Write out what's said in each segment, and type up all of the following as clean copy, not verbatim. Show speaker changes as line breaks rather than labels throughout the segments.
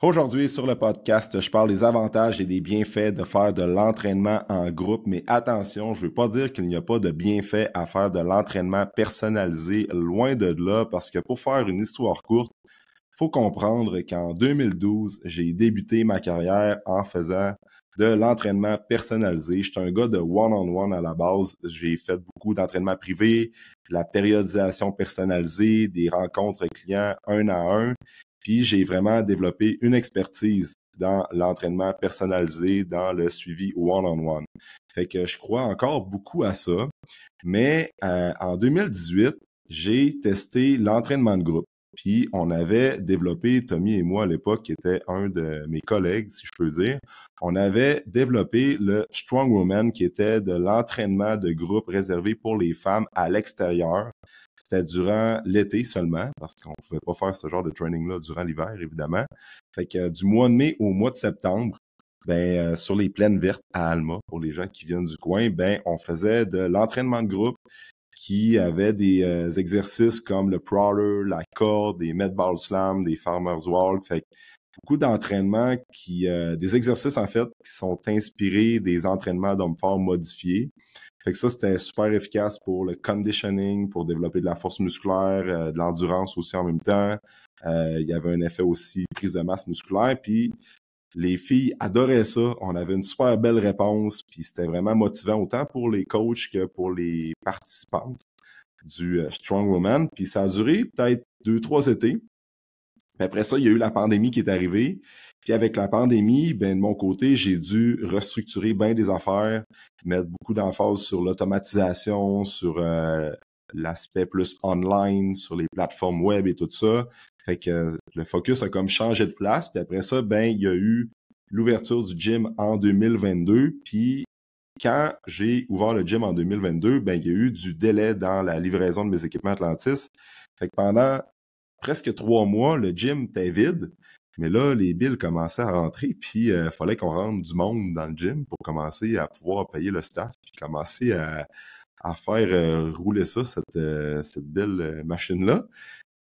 Aujourd'hui, sur le podcast, je parle des avantages et des bienfaits de faire de l'entraînement en groupe. Mais attention, je ne veux pas dire qu'il n'y a pas de bienfaits à faire de l'entraînement personnalisé, loin de là, parce que pour faire une histoire courte, il faut comprendre qu'en 2012, j'ai débuté ma carrière en faisant de l'entraînement personnalisé. Je suis un gars de one-on-one à la base. J'ai fait beaucoup d'entraînement privé, la périodisation personnalisée, des rencontres clients un à un. Puis j'ai vraiment développé une expertise dans l'entraînement personnalisé, dans le suivi one-on-one. Fait que je crois encore beaucoup à ça. Mais en 2018, j'ai testé l'entraînement de groupe. Puis on avait développé, Tommy et moi à l'époque, qui était un de mes collègues, si je peux dire, on avait développé le Strong Woman, qui était de l'entraînement de groupe réservé pour les femmes à l'extérieur. C'était durant l'été seulement, parce qu'on ne pouvait pas faire ce genre de training-là durant l'hiver, évidemment. Fait que du mois de mai au mois de septembre, sur les plaines vertes à Alma, pour les gens qui viennent du coin, on faisait de l'entraînement de groupe qui avait des exercices comme le crawler, la corde, des med ball slam, des farmer's wall. Fait que beaucoup d'entraînements des exercices en fait qui sont inspirés des entraînements d'hommes forts modifiés. Fait que ça, c'était super efficace pour le conditioning, pour développer de la force musculaire, de l'endurance aussi en même temps. Il y avait un effet aussi prise de masse musculaire. Puis les filles adoraient ça. On avait une super belle réponse. Puis c'était vraiment motivant autant pour les coachs que pour les participantes du Strong Woman. Puis ça a duré peut-être 2-3 étés. Puis après ça, il y a eu la pandémie qui est arrivée. Puis avec la pandémie, de mon côté, j'ai dû restructurer bien des affaires, mettre beaucoup d'emphase sur l'automatisation, sur l'aspect plus online, sur les plateformes web et tout ça. Fait que le focus a comme changé de place. Puis après ça, il y a eu l'ouverture du gym en 2022. Puis quand j'ai ouvert le gym en 2022, il y a eu du délai dans la livraison de mes équipements Atlantis. Fait que pendant presque 3 mois, le gym était vide. Mais là, les billes commençaient à rentrer, puis il fallait qu'on rentre du monde dans le gym pour commencer à pouvoir payer le staff, puis commencer à faire rouler ça, cette belle machine-là.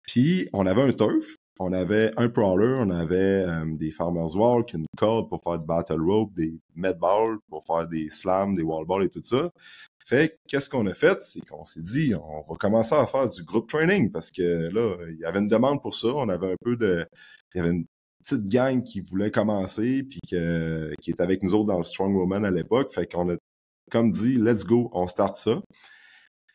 Puis, on avait un turf, on avait un crawler, on avait des farmer's walk, une corde pour faire du battle rope, des med balls pour faire des slams, des wall balls et tout ça. Fait que, qu'est-ce qu'on a fait? C'est qu'on s'est dit, on va commencer à faire du group training parce que là, il y avait une demande pour ça. On avait il y avait une petite gang qui voulait commencer puis qui était avec nous autres dans le Strong Woman à l'époque. Fait qu'on a comme dit, let's go, on start ça.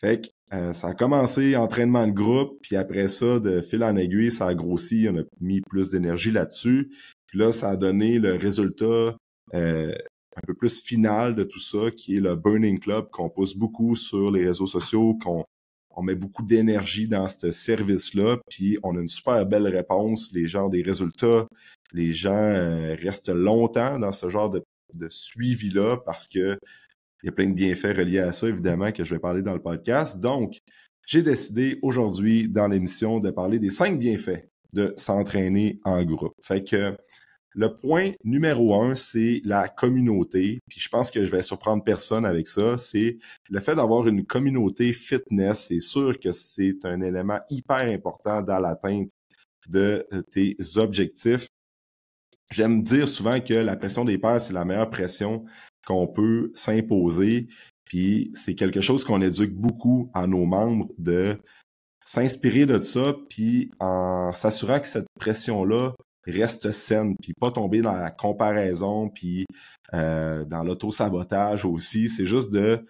Fait que ça a commencé entraînement de groupe, puis après ça, de fil en aiguille, ça a grossi, on a mis plus d'énergie là-dessus. Puis là, ça a donné le résultat un peu plus final de tout ça, qui est le Burning Club, qu'on pousse beaucoup sur les réseaux sociaux, qu'on met beaucoup d'énergie dans ce service-là, puis on a une super belle réponse, les gens ont des résultats, les gens restent longtemps dans ce genre de suivi-là parce que il y a plein de bienfaits reliés à ça, évidemment, que je vais parler dans le podcast. Donc, j'ai décidé aujourd'hui, dans l'émission, de parler des 5 bienfaits de s'entraîner en groupe. Fait que le point numéro 1, c'est la communauté. Puis je pense que je vais surprendre personne avec ça. C'est le fait d'avoir une communauté fitness. C'est sûr que c'est un élément hyper important dans l'atteinte de tes objectifs. J'aime dire souvent que la pression des pairs, c'est la meilleure pression qu'on peut s'imposer. Puis c'est quelque chose qu'on éduque beaucoup à nos membres de s'inspirer de ça, puis en s'assurant que cette pression-là reste saine, puis pas tomber dans la comparaison, puis dans l'auto-sabotage aussi. C'est juste de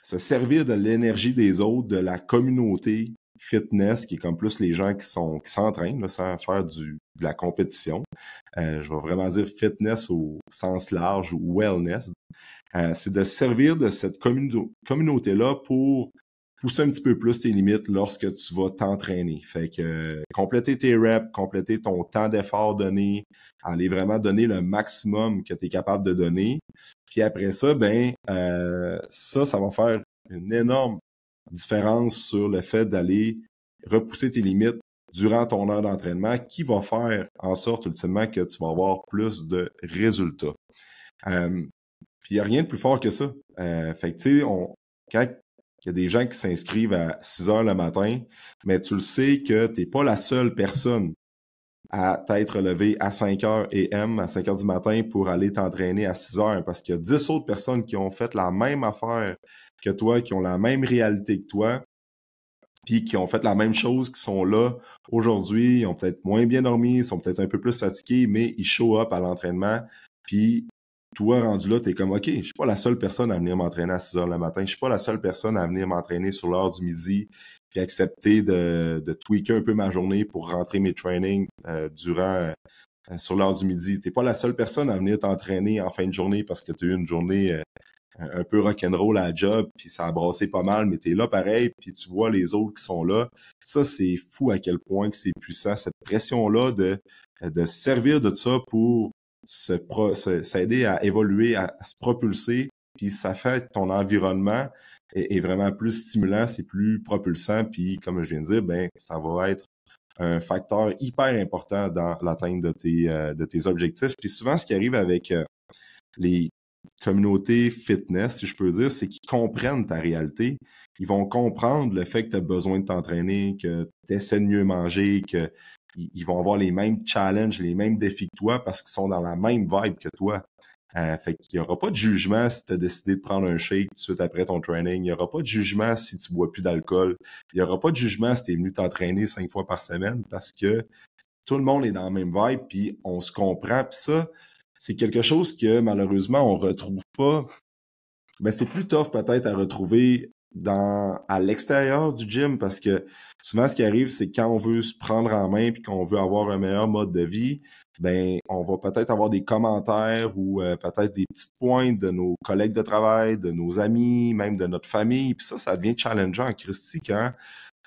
se servir de l'énergie des autres, de la communauté fitness, qui est comme plus les gens qui s'entraînent, là, sans faire de la compétition. Je vais vraiment dire fitness au sens large ou wellness. C'est de servir de cette communauté-là pour pousser un petit peu plus tes limites lorsque tu vas t'entraîner. Fait que compléter tes reps, compléter ton temps d'effort donné, aller vraiment donner le maximum que tu es capable de donner. Puis après ça, ça va faire une énorme différence sur le fait d'aller repousser tes limites durant ton heure d'entraînement qui va faire en sorte ultimement que tu vas avoir plus de résultats. Puis il n'y a rien de plus fort que ça. Fait que tu sais, quand il y a des gens qui s'inscrivent à 6 heures le matin, mais tu le sais que tu n'es pas la seule personne à t'être levé à 5 heures AM, à 5 heures du matin pour aller t'entraîner à 6 heures parce qu'il y a 10 autres personnes qui ont fait la même affaire que toi, qui ont la même réalité que toi, puis qui ont fait la même chose, qui sont là aujourd'hui, ils ont peut-être moins bien dormi, ils sont peut-être un peu plus fatigués, mais ils show up à l'entraînement, puis toi, rendu là, t'es comme, OK, je suis pas la seule personne à venir m'entraîner à 6 heures le matin, je suis pas la seule personne à venir m'entraîner sur l'heure du midi, puis accepter de tweaker un peu ma journée pour rentrer mes trainings sur l'heure du midi. T'es pas la seule personne à venir t'entraîner en fin de journée parce que tu as eu une journée un peu rock'n'roll à la job, puis ça a brassé pas mal, mais t'es là pareil, puis tu vois les autres qui sont là. Ça, c'est fou à quel point que c'est puissant, cette pression-là de se servir de ça pour s'aider à évoluer, à se propulser, puis ça fait que ton environnement est vraiment plus stimulant, c'est plus propulsant, puis comme je viens de dire, ben ça va être un facteur hyper important dans l'atteinte de tes objectifs. Puis souvent, ce qui arrive avec les communautés fitness, si je peux dire, c'est qu'ils comprennent ta réalité. Ils vont comprendre le fait que tu as besoin de t'entraîner, que tu essaies de mieux manger, que ils vont avoir les mêmes challenges, les mêmes défis que toi parce qu'ils sont dans la même vibe que toi. Fait qu'il n'y aura pas de jugement si tu as décidé de prendre un shake tout de suite après ton training. Il n'y aura pas de jugement si tu bois plus d'alcool. Il n'y aura pas de jugement si tu es venu t'entraîner 5 fois par semaine parce que tout le monde est dans la même vibe puis on se comprend. Puis ça, c'est quelque chose que malheureusement on retrouve pas. Ben, c'est plus tough peut-être à retrouver à l'extérieur du gym parce que souvent ce qui arrive, c'est quand on veut se prendre en main puis qu'on veut avoir un meilleur mode de vie, ben on va peut-être avoir des commentaires ou peut-être des petites pointes de nos collègues de travail, de nos amis, même de notre famille. Puis ça devient challengeant, Christy, quand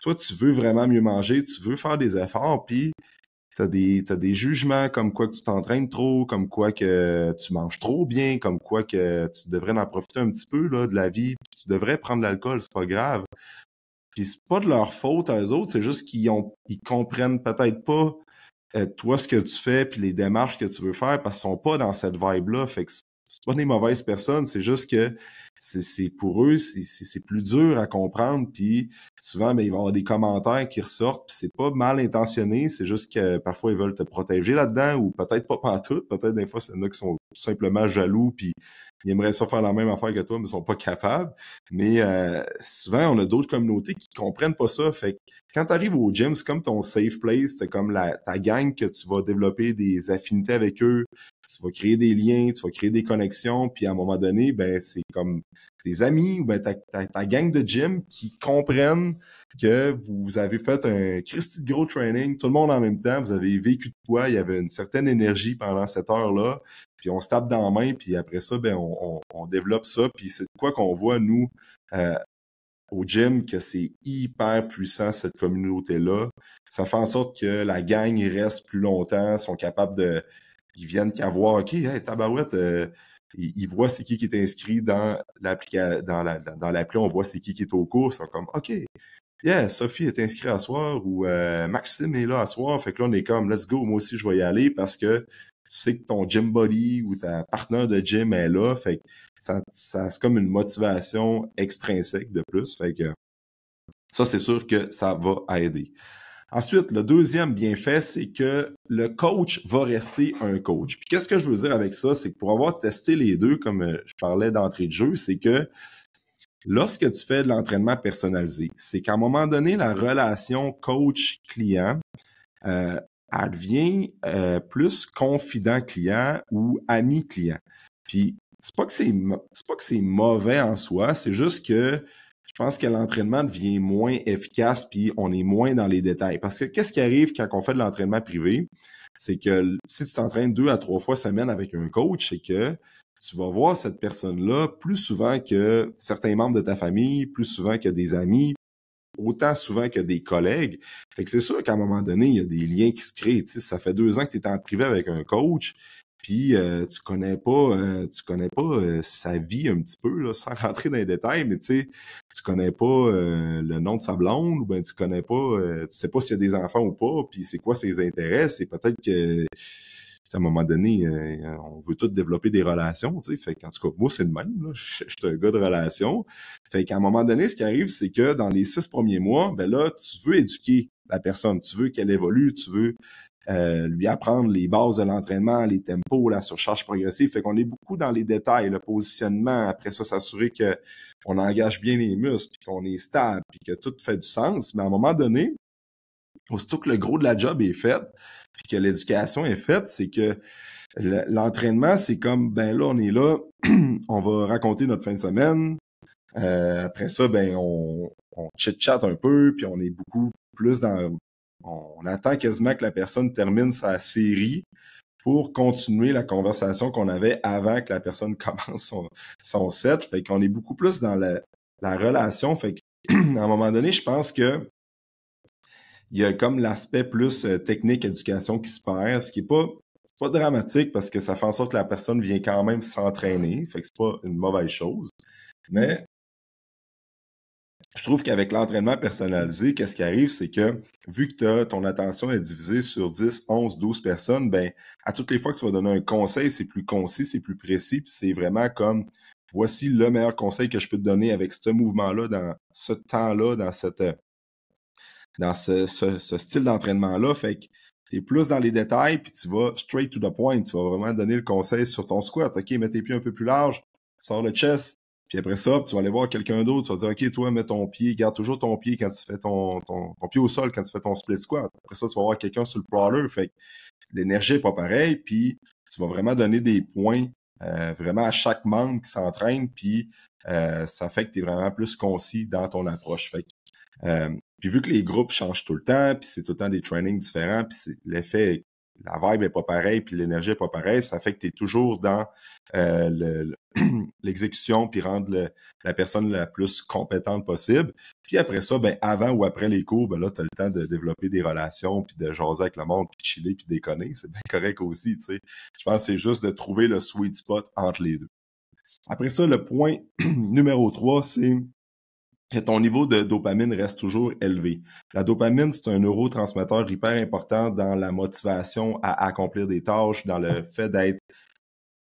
toi tu veux vraiment mieux manger, tu veux faire des efforts, puis t'as des jugements comme quoi que tu t'entraînes trop, comme quoi que tu manges trop bien, comme quoi que tu devrais en profiter un petit peu là, de la vie, puis tu devrais prendre de l'alcool, c'est pas grave. Puis c'est pas de leur faute à eux autres, c'est juste ils comprennent peut-être pas toi ce que tu fais puis les démarches que tu veux faire parce qu'ils sont pas dans cette vibe-là. Fait que c'est pas des mauvaises personnes, c'est juste que c'est pour eux, c'est plus dur à comprendre. Puis souvent, ben, il va y avoir des commentaires qui ressortent, puis c'est pas mal intentionné, c'est juste que parfois ils veulent te protéger là-dedans, ou peut-être pas pantoute, peut-être des fois c'est là qui sont tout simplement jaloux, puis ils aimeraient ça faire la même affaire que toi, mais ils sont pas capables. Mais souvent, on a d'autres communautés qui comprennent pas ça. Fait que quand tu arrives au gym, c'est comme ton safe place, c'est comme ta gang que tu vas développer des affinités avec eux, tu vas créer des liens, tu vas créer des connexions, puis à un moment donné, ben c'est comme tes amis ou ben ta gang de gym qui comprennent que vous avez fait un Christy de gros training, tout le monde en même temps, vous avez vécu de quoi, il y avait une certaine énergie pendant cette heure-là, puis on se tape dans la main, puis après ça, ben on développe ça, puis c'est de quoi qu'on voit, nous, au gym, que c'est hyper puissant, cette communauté-là. Ça fait en sorte que la gang reste plus longtemps, sont capables ils viennent qu'à voir, OK, hey, tabarouette, ils voient c'est qui est inscrit dans l'appli, on voit c'est qui est au cours, ils sont comme, OK, yeah, Sophie est inscrite à soir, ou Maxime est là à soir, fait que là, on est comme, let's go, moi aussi, je vais y aller, parce que tu sais que ton gym buddy ou ta partenaire de gym est là, fait que ça c'est comme une motivation extrinsèque de plus, fait que ça, c'est sûr que ça va aider. Ensuite, le deuxième bienfait, c'est que le coach va rester un coach. Puis qu'est-ce que je veux dire avec ça? C'est que pour avoir testé les deux, comme je parlais d'entrée de jeu, c'est que lorsque tu fais de l'entraînement personnalisé, c'est qu'à un moment donné, la relation coach-client, elle devient plus confident-client ou ami-client. Puis c'est pas que c'est mauvais en soi, c'est juste que je pense que l'entraînement devient moins efficace puis on est moins dans les détails. Parce que qu'est-ce qui arrive quand on fait de l'entraînement privé? C'est que si tu t'entraînes 2 à 3 fois semaine avec un coach, c'est que tu vas voir cette personne-là plus souvent que certains membres de ta famille, plus souvent que des amis, autant souvent que des collègues. Fait que c'est sûr qu'à un moment donné, il y a des liens qui se créent. Tu sais, ça fait 2 ans que tu es en privé avec un coach, puis tu connais pas sa vie un petit peu, là, sans rentrer dans les détails, mais tu sais, tu connais pas le nom de sa blonde, ou ben tu connais pas, tu sais pas s'il y a des enfants ou pas, puis c'est quoi ses intérêts, c'est peut-être que à un moment donné, on veut tous développer des relations, tu sais. Fait qu'en tout cas, moi, c'est le même, là. Je suis un gars de relations. Fait qu'à un moment donné, ce qui arrive, c'est que dans les 6 premiers mois, ben là, tu veux éduquer la personne. Tu veux qu'elle évolue, tu veux lui apprendre les bases de l'entraînement, les tempos, la surcharge progressive. Fait qu'on est beaucoup dans les détails, le positionnement. Après ça, s'assurer que on engage bien les muscles, puis qu'on est stable, puis que tout fait du sens. Mais à un moment donné, aussitôt que le gros de la job est fait, puis que l'éducation est faite, c'est que l'entraînement, c'est comme, ben là, on est là, on va raconter notre fin de semaine. Après ça, ben on chit-chat un peu, puis on est beaucoup plus dans... On attend quasiment que la personne termine sa série pour continuer la conversation qu'on avait avant que la personne commence son set. Fait qu'on est beaucoup plus dans la relation. Fait qu'à un moment donné, je pense que il y a comme l'aspect plus technique, éducation qui se perd, ce qui est pas dramatique parce que ça fait en sorte que la personne vient quand même s'entraîner. Fait que c'est pas une mauvaise chose. Mais je trouve qu'avec l'entraînement personnalisé, qu'est-ce qui arrive, c'est que vu que ton attention est divisée sur 10, 11, 12 personnes, ben à toutes les fois que tu vas donner un conseil, c'est plus concis, c'est plus précis, puis c'est vraiment comme voici le meilleur conseil que je peux te donner avec ce mouvement-là, dans ce temps-là, dans ce style d'entraînement-là. Fait que tu es plus dans les détails, puis tu vas straight to the point. Tu vas vraiment donner le conseil sur ton squat. OK, mets tes pieds un peu plus larges, sors le chest. Puis après ça, tu vas aller voir quelqu'un d'autre, tu vas dire, OK, toi, mets ton pied, garde toujours ton pied quand tu fais ton pied au sol, quand tu fais ton split squat. Après ça, tu vas voir quelqu'un sur le crawler. Fait que l'énergie n'est pas pareille, puis tu vas vraiment donner des points vraiment à chaque membre qui s'entraîne, puis ça fait que tu es vraiment plus concis dans ton approche. Fait que, puis vu que les groupes changent tout le temps, puis c'est tout le temps des trainings différents, puis l'effet, la vibe est pas pareille, puis l'énergie est pas pareille, ça fait que tu es toujours dans l'exécution, puis rendre la personne la plus compétente possible. Puis après ça, ben avant ou après les cours, ben là, tu as le temps de développer des relations, puis de jaser avec le monde, puis de chiller, puis déconner. C'est bien correct aussi, tu sais. Je pense que c'est juste de trouver le sweet spot entre les deux. Après ça, le point numéro 3, c'est que ton niveau de dopamine reste toujours élevé. La dopamine, c'est un neurotransmetteur hyper important dans la motivation à accomplir des tâches, dans le fait d'être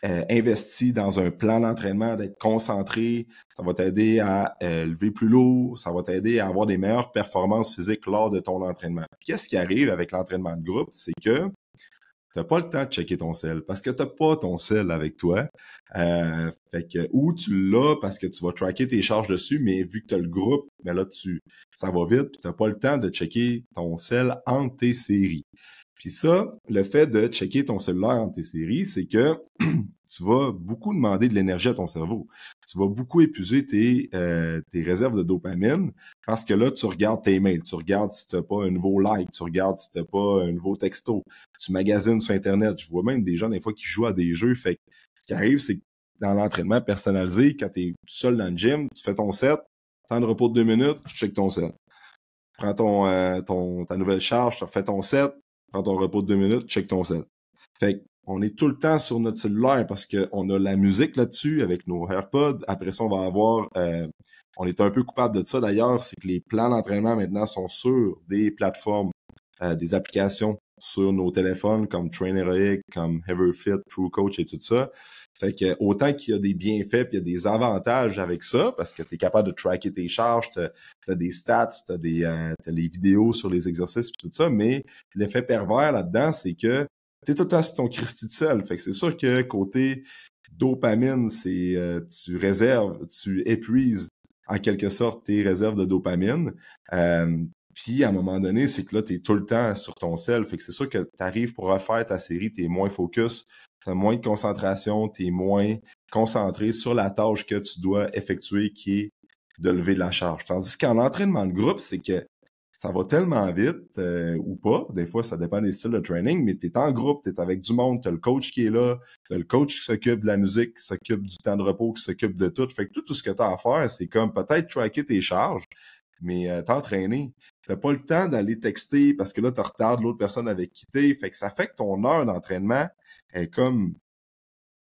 investi dans un plan d'entraînement, d'être concentré. Ça va t'aider à lever plus lourd, ça va t'aider à avoir des meilleures performances physiques lors de ton entraînement. Puis qu'est-ce qui arrive avec l'entraînement de groupe? C'est que t'as pas le temps de checker ton sel parce que t'as pas ton sel avec toi. Fait que, ou tu l'as parce que tu vas tracker tes charges dessus, mais vu que t'as le groupe, ben là, ça va vite, puis t'as pas le temps de checker ton sel entre tes séries. Puis ça, le fait de checker ton cellulaire entre tes séries, c'est que tu vas beaucoup demander de l'énergie à ton cerveau. Tu vas beaucoup épuiser tes réserves de dopamine parce que là, tu regardes tes mails, tu regardes si tu n'as pas un nouveau like, tu regardes si tu n'as pas un nouveau texto, tu magasines sur Internet. Je vois même des gens, des fois, qui jouent à des jeux. Fait que ce qui arrive, c'est que dans l'entraînement personnalisé, quand tu es seul dans le gym, tu fais ton set, temps de repos de 2 minutes, tu checkes ton set. Prends ta nouvelle charge, tu refais ton set, prends ton repos de 2 minutes, check ton set. Fait qu'on est tout le temps sur notre cellulaire parce qu'on a la musique là-dessus avec nos AirPods. Après ça, on va avoir... on est un peu coupable de ça d'ailleurs, c'est que les plans d'entraînement maintenant sont sur des plateformes, des applications sur nos téléphones comme Traineroic, comme Everfit, TrueCoach et tout ça. Fait que autant qu'il y a des bienfaits puis il y a des avantages avec ça, parce que tu es capable de tracker tes charges, tu as des stats, tu as les vidéos sur les exercices et tout ça, mais l'effet pervers là-dedans, c'est que tu es tout le temps sur ton Christy de sel. Fait que c'est sûr que côté dopamine, c'est tu épuises en quelque sorte tes réserves de dopamine. Puis à un moment donné, c'est que là, tu es tout le temps sur ton sel. Fait que c'est sûr que tu arrives pour refaire ta série, tu es moins focus, tu as moins de concentration, tu es moins concentré sur la tâche que tu dois effectuer qui est de lever de la charge. Tandis qu'en entraînement de groupe, c'est que ça va tellement vite ou pas. Des fois, ça dépend des styles de training, mais tu es en groupe, tu es avec du monde, tu as le coach qui est là, tu as le coach qui s'occupe de la musique, qui s'occupe du temps de repos, qui s'occupe de tout. Fait que tout ce que tu as à faire, c'est comme peut-être tracker tes charges, mais t'entraîner. T'as pas le temps d'aller texter parce que là, tu retardes l'autre personne avec qui t'es. Fait que ça fait que ton heure d'entraînement est comme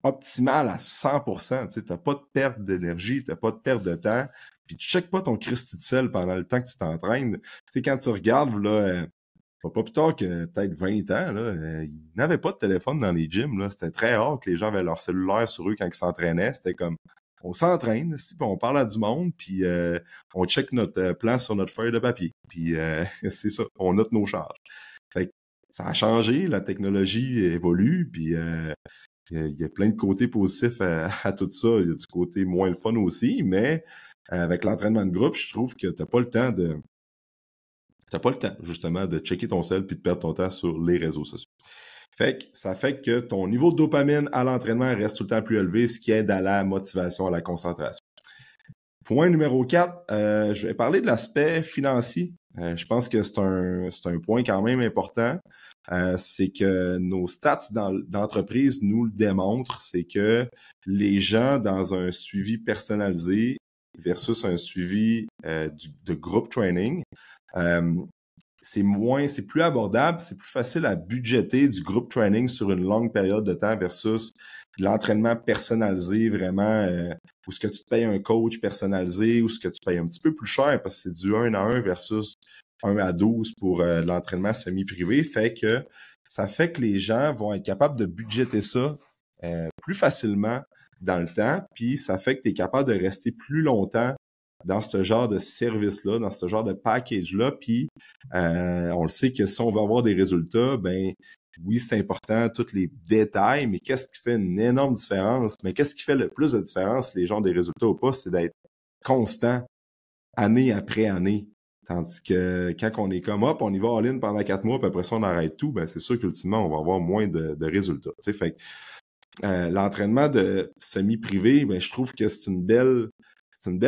optimale à 100%. Tu sais, t'as pas de perte d'énergie, t'as pas de perte de temps. Puis tu checkes pas ton Christy de sel pendant le temps que tu t'entraînes. Tu sais, quand tu regardes, là, pas plus tard que peut-être 20 ans, là, ils n'avaient pas de téléphone dans les gyms. Là. C'était très rare que les gens avaient leur cellulaire sur eux quand ils s'entraînaient. C'était comme, on s'entraîne, puis on parle à du monde, puis on check notre plan sur notre feuille de papier. Puis c'est ça, on note nos charges. Fait que ça a changé, la technologie évolue, puis il y a plein de côtés positifs à tout ça. Il y a du côté moins le fun aussi, mais avec l'entraînement de groupe, je trouve que t'as pas le temps, justement, de checker ton cell puis de perdre ton temps sur les réseaux sociaux. Ça fait que ton niveau de dopamine à l'entraînement reste tout le temps plus élevé, ce qui aide à la motivation, à la concentration. Point numéro 4, je vais parler de l'aspect financier. Je pense que c'est un point quand même important. C'est que nos stats d'entreprise nous le démontrent, c'est que les gens dans un suivi personnalisé versus un suivi de groupe training, c'est plus abordable, c'est plus facile à budgéter du groupe training sur une longue période de temps versus l'entraînement personnalisé vraiment, où ce que tu te payes un coach personnalisé, ou ce que tu payes un petit peu plus cher parce que c'est du 1 à 1 versus 1 à 12 pour l'entraînement semi-privé. Ça fait que les gens vont être capables de budgéter ça plus facilement dans le temps, puis ça fait que tu es capable de rester plus longtemps dans ce genre de service-là, dans ce genre de package-là, puis on le sait que si on veut avoir des résultats, ben oui, c'est important, tous les détails, mais qu'est-ce qui fait une énorme différence? Mais qu'est-ce qui fait le plus de différence, les gens des résultats ou pas, c'est d'être constant, année après année. Tandis que quand on est comme, hop, on y va all-in pendant 4 mois, puis après ça, on arrête tout, ben c'est sûr qu'ultimement, on va avoir moins de résultats. Tu sais, fait l'entraînement de semi-privé, ben je trouve que c'est une belle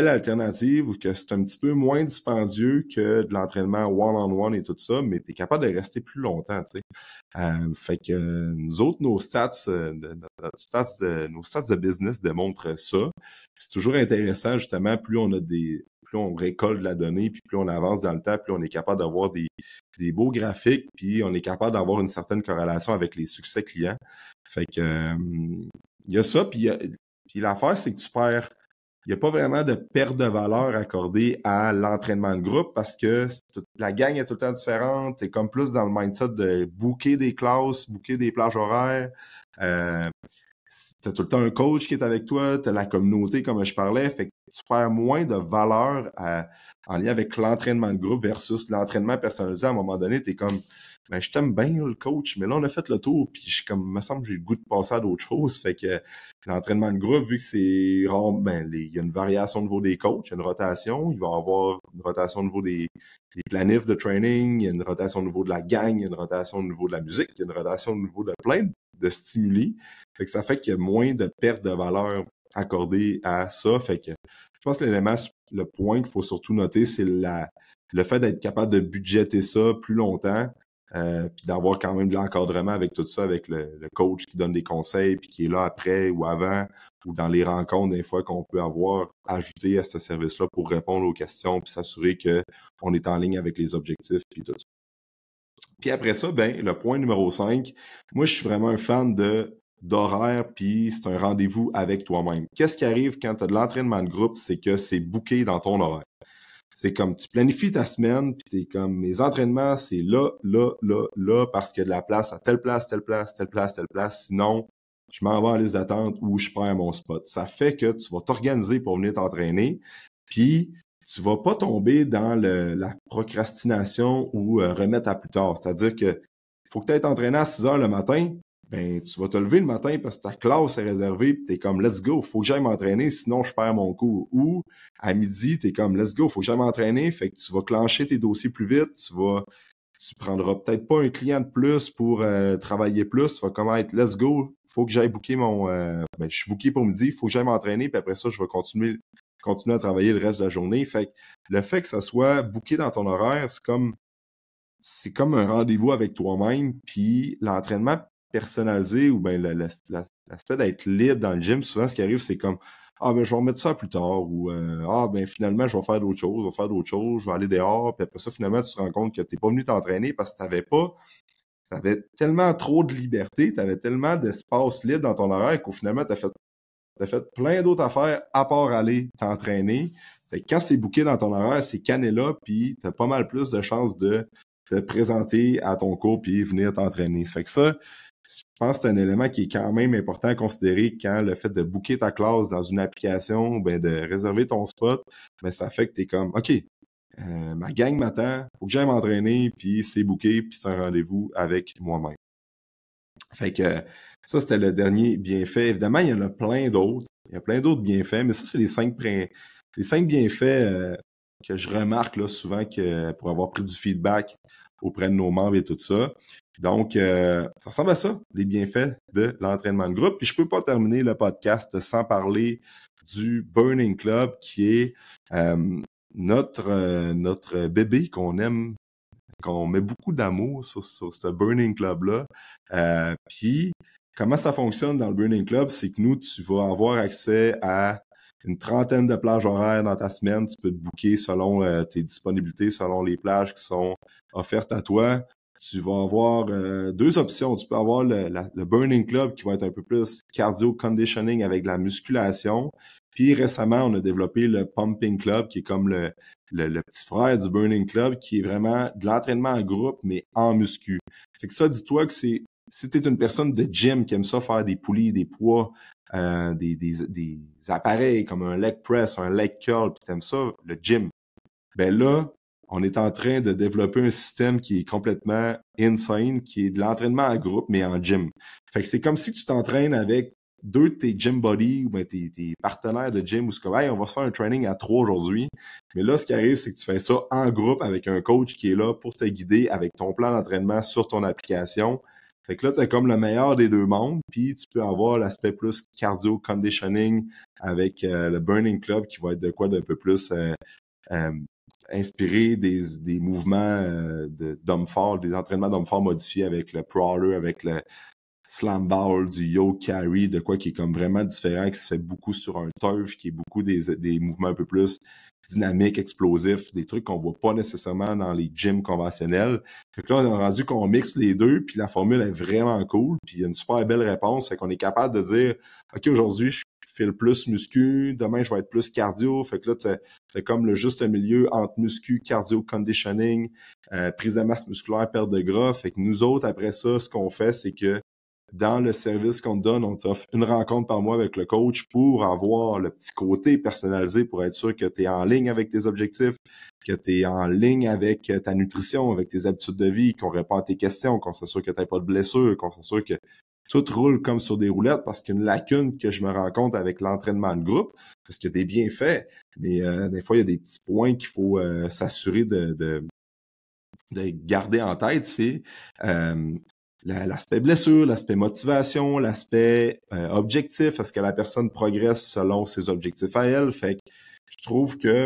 alternative ou que c'est un petit peu moins dispendieux que de l'entraînement one-on-one et tout ça, mais tu es capable de rester plus longtemps, tu sais. Fait que nous autres, nos stats de business démontrent ça. C'est toujours intéressant, justement, plus on récolte de la donnée, puis plus on avance dans le temps, plus on est capable d'avoir des beaux graphiques, puis on est capable d'avoir une certaine corrélation avec les succès clients. Fait que il y a ça, puis l'affaire, c'est que il n'y a pas vraiment de perte de valeur accordée à l'entraînement de groupe parce que la gang est tout le temps différente. Tu es comme plus dans le mindset de booker des classes, booker des plages horaires. Tu as tout le temps un coach qui est avec toi, tu as la communauté comme je parlais. Fait que tu perds moins de valeur en lien avec l'entraînement de groupe versus l'entraînement personnalisé. À un moment donné, tu es comme, ben, je t'aime bien le coach, mais là, on a fait le tour, puis me semble que j'ai le goût de passer à d'autres choses. Fait que l'entraînement de groupe, vu que c'est rare, ben, il y a une variation au niveau des coachs, il y a une rotation, il va y avoir une rotation au niveau des planifs de training, il y a une rotation au niveau de la gang, il y a une rotation au niveau de la musique, il y a une rotation au niveau de plein de stimuli. Fait que ça fait qu'il y a moins de perte de valeur accordée à ça. Fait que je pense que le point qu'il faut surtout noter, c'est le fait d'être capable de budgéter ça plus longtemps, puis d'avoir quand même de l'encadrement avec tout ça, avec le coach qui donne des conseils, puis qui est là après ou avant, ou dans les rencontres des fois qu'on peut avoir ajouté à ce service-là pour répondre aux questions, puis s'assurer qu'on est en ligne avec les objectifs, puis tout ça. Puis après ça, ben le point numéro 5, moi je suis vraiment un fan d'horaire, puis c'est un rendez-vous avec toi-même. Qu'est-ce qui arrive quand tu as de l'entraînement de groupe, c'est que c'est booké dans ton horaire. C'est comme tu planifies ta semaine, puis t'es comme mes entraînements, c'est là, parce qu'il y a de la place à telle place, telle place, telle place, telle place. Sinon, je m'en vais en liste d'attente ou je perds mon spot. Ça fait que tu vas t'organiser pour venir t'entraîner, puis tu vas pas tomber dans la procrastination ou remettre à plus tard. C'est-à-dire que faut que tu aies entraîné à 6 heures le matin, ben tu vas te lever le matin parce que ta classe est réservée, puis t'es comme let's go, faut que j'aille m'entraîner, sinon je perds mon cours. Ou à midi, t'es comme let's go, faut que j'aille m'entraîner, fait que tu vas clencher tes dossiers plus vite, tu prendras peut-être pas un client de plus pour travailler plus, tu vas comme être let's go, faut que j'aille booker je suis booké pour midi, faut que j'aille m'entraîner, puis après ça, je vais continuer à travailler le reste de la journée. Fait que le fait que ça soit booké dans ton horaire, c'est comme un rendez-vous avec toi-même, puis l'entraînement personnalisé ou bien l'aspect d'être libre dans le gym, souvent ce qui arrive, c'est comme ah ben je vais remettre ça plus tard ou ah ben finalement je vais faire d'autres choses, je vais aller dehors, puis après ça, finalement, tu te rends compte que tu n'es pas venu t'entraîner parce que t'avais tellement trop de liberté, tu avais tellement d'espace libre dans ton horaire qu'au finalement, tu as fait plein d'autres affaires à part aller t'entraîner. Fait que quand c'est booké dans ton horaire, c'est canné là, puis tu as pas mal plus de chances de te présenter à ton cours puis venir t'entraîner. Ça fait que ça, je pense que c'est un élément qui est quand même important à considérer quand le fait de booker ta classe dans une application, ben de réserver ton spot, ben ça fait que tu es comme OK, Ma gang m'attend, faut que j'aille m'entraîner, puis c'est booké, puis c'est un rendez-vous avec moi-même. Fait que ça, c'était le dernier bienfait. Évidemment, il y en a plein d'autres. Il y a plein d'autres bienfaits, mais ça, c'est les cinq bienfaits que je remarque là, souvent que pour avoir pris du feedback auprès de nos membres et tout ça. Donc, ça ressemble à ça, les bienfaits de l'entraînement de groupe. Puis je peux pas terminer le podcast sans parler du Burning Club, qui est notre bébé qu'on aime, qu'on met beaucoup d'amour sur ce Burning Club-là. Puis, comment ça fonctionne dans le Burning Club, c'est que nous, tu vas avoir accès à une trentaine de plages horaires dans ta semaine. Tu peux te booker selon tes disponibilités, selon les plages qui sont offertes à toi. Tu vas avoir deux options. Tu peux avoir le Burning Club qui va être un peu plus cardio conditioning avec de la musculation. Puis récemment, on a développé le Pumping Club qui est comme le petit frère du Burning Club qui est vraiment de l'entraînement en groupe, mais en muscu. Fait que ça, dis-toi que si t'es une personne de gym qui aime ça faire des poulies, des poids, des appareils comme un leg press, un leg curl, puis t'aimes ça, le gym, ben là, on est en train de développer un système qui est complètement insane, qui est de l'entraînement en groupe, mais en gym. Fait que c'est comme si tu t'entraînes avec deux de tes gym buddies ou ben tes partenaires de gym, ou c'est comme, hey, on va se faire un training à 3 aujourd'hui. Mais là, ce qui arrive, c'est que tu fais ça en groupe avec un coach qui est là pour te guider avec ton plan d'entraînement sur ton application. Fait que là, tu as comme le meilleur des deux mondes, puis tu peux avoir l'aspect plus cardio conditioning avec le Burning Club qui va être de quoi d'un peu plus inspiré des mouvements d'hommes forts, des entraînements d'hommes forts modifiés avec le crawler, avec le slam ball, du yo carry, de quoi qui est comme vraiment différent, qui se fait beaucoup sur un turf, qui est beaucoup des mouvements un peu plus dynamiques, explosifs, des trucs qu'on voit pas nécessairement dans les gyms conventionnels. Fait que là, on a rendu qu'on mixe les deux, puis la formule est vraiment cool, puis il y a une super belle réponse, fait qu'on est capable de dire, OK, aujourd'hui, je file plus muscu, demain, je vais être plus cardio, fait que là, t'as comme le juste milieu entre muscu, cardio, conditioning, prise de masse musculaire, perte de gras, fait que nous autres, après ça, ce qu'on fait, c'est que dans le service qu'on te donne, on t'offre une rencontre par mois avec le coach pour avoir le petit côté personnalisé pour être sûr que tu es en ligne avec tes objectifs, que tu es en ligne avec ta nutrition, avec tes habitudes de vie, qu'on répond à tes questions, qu'on s'assure que tu n'as pas de blessures, qu'on s'assure que tout roule comme sur des roulettes parce qu'une lacune que je me rends compte avec l'entraînement de groupe, parce qu'il y a des bienfaits, mais des fois, il y a des petits points qu'il faut s'assurer de garder en tête, c'est l'aspect blessure, l'aspect motivation, l'aspect objectif. Est-ce que la personne progresse selon ses objectifs à elle? Fait que je trouve que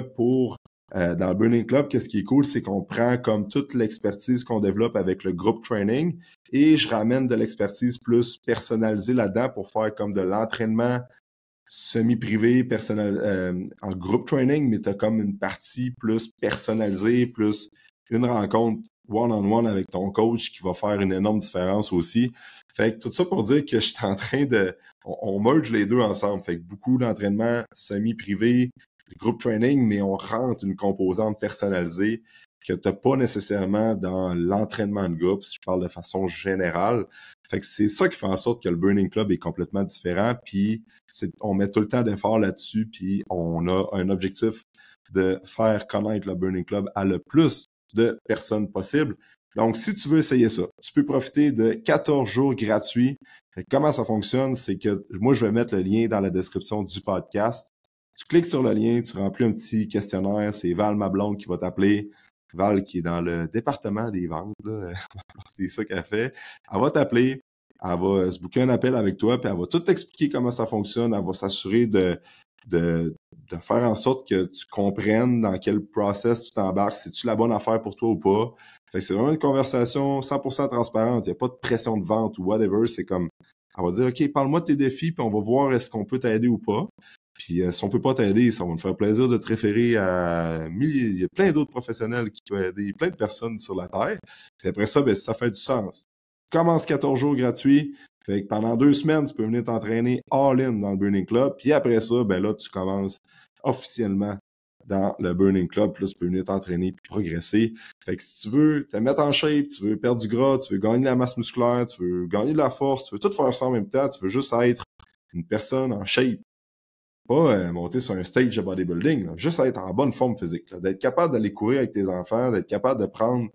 dans le Burning Club, qu'est-ce qui est cool, c'est qu'on prend comme toute l'expertise qu'on développe avec le groupe training et je ramène de l'expertise plus personnalisée là-dedans pour faire comme de l'entraînement semi-privé, personnel, en groupe training, mais tu as comme une partie plus personnalisée, plus une rencontre one-on-one avec ton coach qui va faire une énorme différence aussi. Fait que tout ça pour dire que je suis en train on merge les deux ensemble. Fait que beaucoup d'entraînement semi-privé, groupe training, mais on rentre une composante personnalisée que tu n'as pas nécessairement dans l'entraînement de groupe, si je parle de façon générale. Fait que c'est ça qui fait en sorte que le Burning Club est complètement différent, puis on met tout le temps d'efforts là-dessus, puis on a un objectif de faire connaître le Burning Club à le plus de personnes possible. Donc, si tu veux essayer ça, tu peux profiter de 14 jours gratuits. Comment ça fonctionne? C'est que moi, je vais mettre le lien dans la description du podcast. Tu cliques sur le lien, tu remplis un petit questionnaire. C'est Val, ma blonde, qui va t'appeler. Val, qui est dans le département des ventes, là. C'est ça qu'elle fait. Elle va t'appeler. Elle va se booker un appel avec toi, puis elle va tout t'expliquer comment ça fonctionne. Elle va s'assurer de faire en sorte que tu comprennes dans quel process tu t'embarques, si tu la bonne affaire pour toi ou pas. Fait que c'est vraiment une conversation 100% transparente. Il n'y a pas de pression de vente ou whatever. C'est comme, on va dire, OK, parle-moi de tes défis, puis on va voir est-ce qu'on peut t'aider ou pas. Puis si on peut pas t'aider, ça va me faire plaisir de te référer à milliers. Il y a plein d'autres professionnels qui peuvent aider, plein de personnes sur la Terre. Puis après ça, ben, ça fait du sens. Tu commences 14 jours gratuits. Fait que pendant 2 semaines, tu peux venir t'entraîner all-in dans le Burning Club. Puis après ça, ben là, tu commences officiellement dans le Burning Club. Puis là, tu peux venir t'entraîner puis progresser. Fait que si tu veux te mettre en shape, tu veux perdre du gras, tu veux gagner de la masse musculaire, tu veux gagner de la force, tu veux tout faire ça en même temps, tu veux juste être une personne en shape, Pas monter sur un stage de bodybuilding, là. Juste être en bonne forme physique, là. D'être capable d'aller courir avec tes enfants, d'être capable de prendre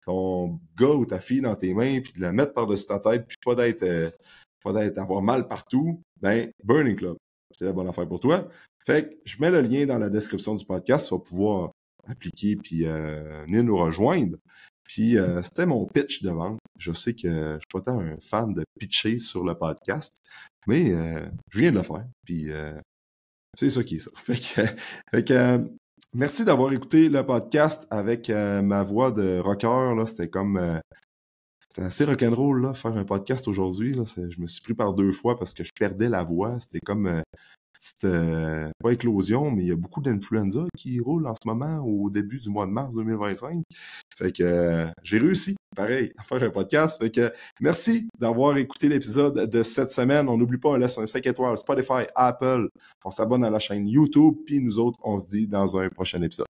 ton gars ou ta fille dans tes mains, puis de la mettre par-dessus ta tête, puis pas d'être avoir mal partout, ben Burning Club, c'est la bonne affaire pour toi. Fait que je mets le lien dans la description du podcast, tu vas pouvoir appliquer puis venir nous rejoindre. Puis c'était mon pitch de vente. Je sais que je suis pas tant un fan de pitcher sur le podcast, mais je viens de le faire. Puis c'est ça qui est ça. Merci d'avoir écouté le podcast avec ma voix de rocker. Là, c'était assez rock'n'roll là, faire un podcast aujourd'hui. Là. Je me suis pris par 2 fois parce que je perdais la voix. C'était comme pas éclosion, mais il y a beaucoup d'influenza qui roule en ce moment au début du mois de mars 2025. Fait que j'ai réussi, pareil, à faire un podcast. Fait que merci d'avoir écouté l'épisode de cette semaine. On n'oublie pas, on laisse un 5 étoiles, Spotify, Apple. On s'abonne à la chaîne YouTube. Puis nous autres, on se dit dans un prochain épisode.